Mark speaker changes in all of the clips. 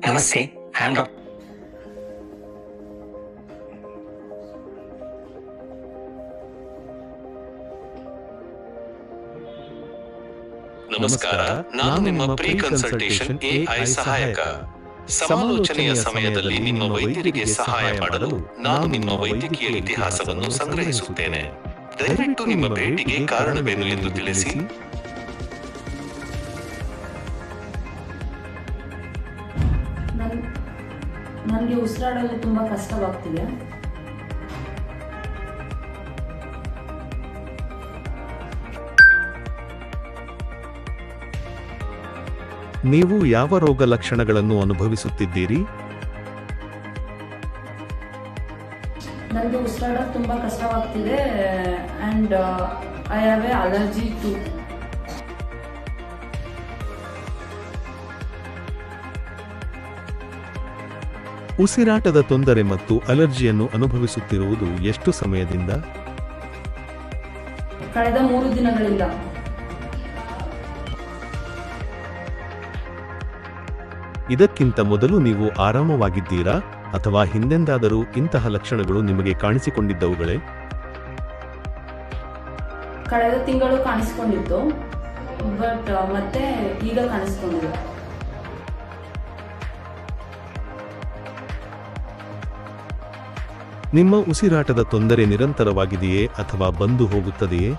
Speaker 1: ನಮಸ್ತೆ, hand up.
Speaker 2: ನಮಸ್ಕಾರ, ನಾನು ನಿಮ್ಮ ಪ್ರೀ ಕನ್ಸಲ್ಟೇಷನ್ ಎಐ ಸಹಾಯಕ. ಸಮಾಲೋಚನೆಯ ಸಮಯದಲ್ಲಿ ನಿಮ್ಮ ವೈದ್ಯರಿಗೆ ಸಹಾಯ ಮಾಡಲು ನಾನು ನಿಮ್ಮ ವೈದ್ಯಕೀಯ ಇತಿಹಾಸವನ್ನು ಸಂಗ್ರಹಿಸುತ್ತೇನೆ. ದಯವಿಟ್ಟು ನಿಮ್ಮ ಭೇಟಿಗೆ ಕಾರಣವೇನು ಎಂದು ತಿಳಿಸಿ.
Speaker 3: ನನಗೆ ಉಸಿರಾಡಲು ತುಂಬಾ ಕಷ್ಟವಾಗ್ತಿದೆ.
Speaker 4: ನೀವು ಯಾವ ರೋಗ ಲಕ್ಷಣಗಳನ್ನು ಅನುಭವಿಸುತ್ತಿದ್ದೀರಿ?
Speaker 3: ನನಗೆ ಉಸಿರಾಡಲು ತುಂಬಾ ಕಷ್ಟವಾಗ್ತಿದೆ and I have a allergy too.
Speaker 4: ಉಸಿರಾಟದ ತೊಂದರೆ ಮತ್ತು ಅಲರ್ಜಿಯನ್ನು ಅನುಭವಿಸುತ್ತಿರುವುದು ಎಷ್ಟು ಸಮಯದಿಂದ?
Speaker 3: ಕಳೆದ 3 ದಿನಗಳಿಂದ.
Speaker 4: ಇದಕ್ಕಿಂತ ಮೊದಲು ನೀವು ಆರಾಮವಾಗಿದ್ದೀರಾ ಅಥವಾ ಹಿಂದೆಂದಾದರೂ ಇಂತಹ ಲಕ್ಷಣಗಳು ನಿಮಗೆ ಕಾಣಿಸಿಕೊಂಡಿದ್ದವುಗಳೇ?
Speaker 3: ಕಳೆದ ತಿಂಗಳು ಕಾಣಿಸಿಕೊಂಡಿತ್ತು, ಬಟ್ ಮತ್ತೆ ಈಗ ಕಾಣಿಸಿಕೊಂಡಿದೆ.
Speaker 4: ನಿಮ್ಮ ಉಸಿರಾಟದ ತೊಂದರೆ ನಿರಂತರವಾಗಿದೆಯೇ ಅಥವಾ ಬಂದು ಹೋಗುತ್ತದೆಯೇ?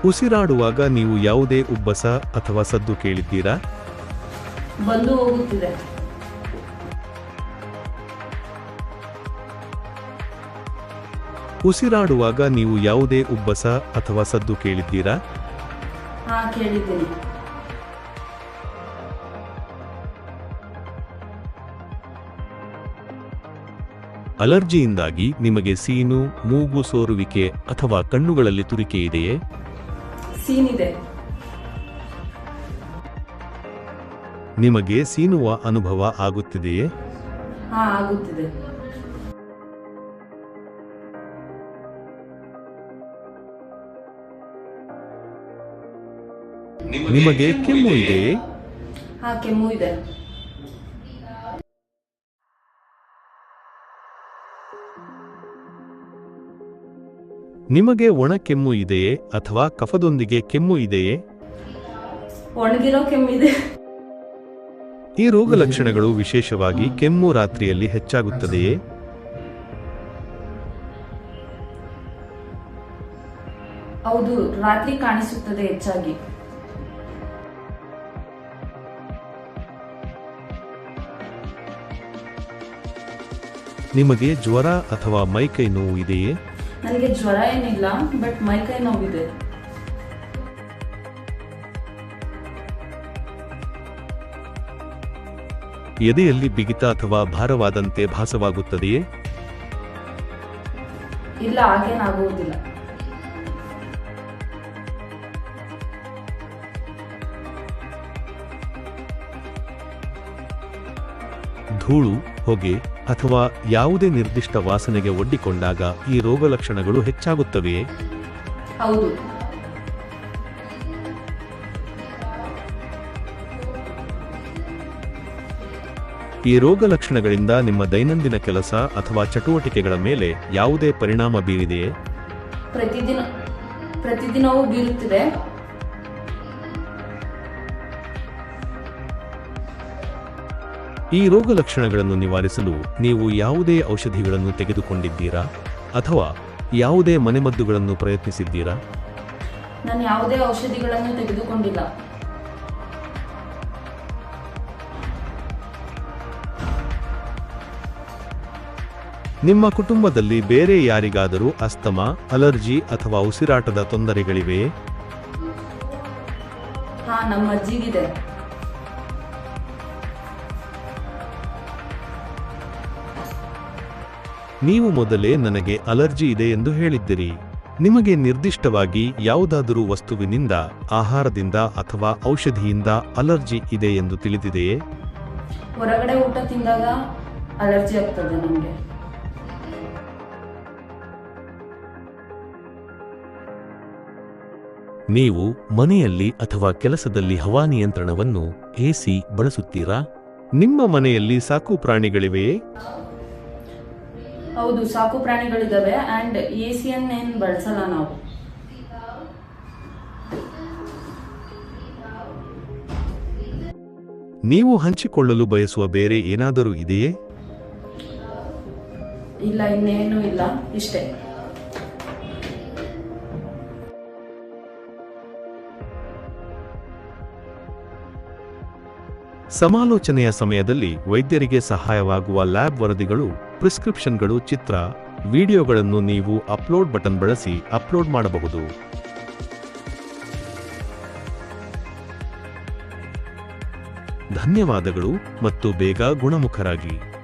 Speaker 4: ಉಸಿರಾಡುವಾಗ ನೀವು ಯಾವುದೇ ಉಬ್ಬಸ ಅಥವಾ ಸದ್ದು ಕೇಳಿದ್ದೀರಾ?
Speaker 3: ಬಂದು ಹೋಗುತ್ತಿದೆ.
Speaker 4: ಉಸಿರಾಡುವಾಗ ನೀವು ಯಾವುದೇ ಉಬ್ಬಸ ಅಥವಾ ಸದ್ದು ಕೇಳಿದ್ದೀರಾ?
Speaker 3: ಕೇಳಿದ್ದೀನಿ.
Speaker 4: ಅಲರ್ಜಿಯಿಂದಾಗಿ ನಿಮಗೆ ಸೀನು, ಮೂಗು ಸೋರುವಿಕೆ ಅಥವಾ ಕಣ್ಣುಗಳಲ್ಲಿ ತುರಿಕೆ ಇದೆಯೇ?
Speaker 3: ಸೀನಿದೆ.
Speaker 4: ನಿಮಗೆ ಸೀನುವ ಅನುಭವ ಆಗುತ್ತಿದೆಯೇ?
Speaker 3: ಆಗುತ್ತಿದೆ.
Speaker 4: ನಿಮಗೆ ಕೆಮ್ಮು ಇದೆಯೇ?
Speaker 3: ಕೆಮ್ಮು ಇದೆ.
Speaker 4: ನಿಮಗೆ ಒಣ ಕೆಮ್ಮು ಇದೆಯೇ ಅಥವಾ ಕಫದೊಂದಿಗೆ ಕೆಮ್ಮು ಇದೆಯೇ?
Speaker 3: ಒಣಗಿರೋ ಕೆಮ್ಮಿದೆ.
Speaker 4: ಈ ರೋಗ ಲಕ್ಷಣಗಳು ವಿಶೇಷವಾಗಿ ಕೆಮ್ಮು ರಾತ್ರಿಯಲ್ಲಿ ಹೆಚ್ಚಾಗುತ್ತದೆಯೇ?
Speaker 3: ಹೌದು, ರಾತ್ರಿ ಕಾಣಿಸುತ್ತದೆ ಹೆಚ್ಚಾಗಿ.
Speaker 4: ನಿಮಗೆ ಜ್ವರ ಅಥವಾ ಮೈಕೈ ನೋವು ಇದೆಯೇ?
Speaker 3: ನನಗೆ ಜ್ವರ ಏನಿಲ್ಲ, ಬಟ್ ಮೈಕೈ ನೋವಿದೆ.
Speaker 4: ಎದೆಯಲ್ಲಿ ಬಿಗಿತ ಅಥವಾ ಭಾರವಾದಂತೆ ಭಾಸವಾಗುತ್ತದೆಯೇ?
Speaker 3: ಇಲ್ಲ, ಹಾಗೇನಾಗುವುದಿಲ್ಲ.
Speaker 4: ಧೂಳು, ಹೊಗೆ ಅಥವಾ ಯಾವುದೇ ನಿರ್ದಿಷ್ಟ ವಾಸನೆಗೆ ಒಡ್ಡಿಕೊಂಡಾಗ ಈ ರೋಗ ಲಕ್ಷಣಗಳು ಹೆಚ್ಚಾಗುತ್ತವೆಯೇ?
Speaker 3: ಹೌದು.
Speaker 4: ಈ ರೋಗ ಲಕ್ಷಣಗಳಿಂದ ನಿಮ್ಮ ದೈನಂದಿನ ಕೆಲಸ ಅಥವಾ ಚಟುವಟಿಕೆಗಳ ಮೇಲೆ ಯಾವುದೇ ಪರಿಣಾಮ ಬೀರಿದೆಯೇ?
Speaker 3: ಪ್ರತಿದಿನವೂ ಬೀರುತ್ತಿದೆ.
Speaker 4: ಈ ರೋಗ ಲಕ್ಷಣಗಳನ್ನು ನಿವಾರಿಸಲು ನೀವು ಯಾವುದೇ ಔಷಧಿಗಳನ್ನು ತೆಗೆದುಕೊಂಡಿದ್ದೀರಾ ಅಥವಾ ಯಾವುದೇ ಮನೆಮದ್ದುಗಳನ್ನು ಪ್ರಯತ್ನಿಸಿದ್ದೀರಾ?
Speaker 3: ನಾನು ಯಾವುದೇ ಔಷಧಿಗಳನ್ನು ತೆಗೆದುಕೊಂಡಿಲ್ಲ.
Speaker 4: ನಿಮ್ಮ ಕುಟುಂಬದಲ್ಲಿ ಬೇರೆ ಯಾರಿಗಾದರೂ ಅಸ್ತಮಾ, ಅಲರ್ಜಿ ಅಥವಾ ಉಸಿರಾಟದ ತೊಂದರೆಗಳಿವೆಯೇ?
Speaker 3: ನಮ್ಮ ಅಜ್ಜಿಗಿದೆ.
Speaker 4: ನೀವು ಮೊದಲೇ ನನಗೆ ಅಲರ್ಜಿ ಇದೆ ಎಂದು ಹೇಳಿದ್ದಿರಿ. ನಿಮಗೆ ನಿರ್ದಿಷ್ಟವಾಗಿ ಯಾವುದಾದರೂ ವಸ್ತುವಿನಿಂದ, ಆಹಾರದಿಂದ ಅಥವಾ ಔಷಧಿಯಿಂದ ಅಲರ್ಜಿ ಇದೆ ಎಂದು ತಿಳಿದಿದೆಯೇ?
Speaker 3: ಹೊರಗಡೆ ಊಟ ತಿಂದಾಗ ಅಲರ್ಜಿ ಆಗ್ತದೆ ನನಗೆ.
Speaker 4: ನೀವು ಮನೆಯಲ್ಲಿ ಅಥವಾ ಕೆಲಸದಲ್ಲಿ ಹವಾನಿಯಂತ್ರಣವನ್ನು ಎಸಿ ಬಳಸುತ್ತೀರಾ? ನಿಮ್ಮ ಮನೆಯಲ್ಲಿ ಸಾಕು ಪ್ರಾಣಿಗಳಿವೆಯೇ?
Speaker 3: ಹೌದು, ಸಾಕು ಪ್ರಾಣಿಗಳಿದಾವೆ. ಅಂಡ್ ಏನ್ ಬಳಸಲ್ಲ ನಾವು.
Speaker 4: ನೀವು ಹಂಚಿಕೊಳ್ಳಲು ಬಯಸುವ ಬೇರೆ ಏನಾದರೂ ಇದೆಯೇ?
Speaker 3: ಇಲ್ಲ, ಇನ್ನೇನು ಇಲ್ಲ, ಇಷ್ಟೇ.
Speaker 4: ಸಮಾಲೋಚನೆಯ ಸಮಯದಲ್ಲಿ ವೈದ್ಯರಿಗೆ ಸಹಾಯವಾಗುವ ಲ್ಯಾಬ್ ವರದಿಗಳು, ಪ್ರಿಸ್ಕ್ರಿಪ್ಷನ್ಗಳು, ಚಿತ್ರ, ವಿಡಿಯೋಗಳನ್ನು ನೀವು ಅಪ್ಲೋಡ್ ಬಟನ್ ಬಳಸಿ ಅಪ್ಲೋಡ್ ಮಾಡಬಹುದು. ಧನ್ಯವಾದಗಳು ಮತ್ತು ಬೇಗ ಗುಣಮುಖರಾಗಿ.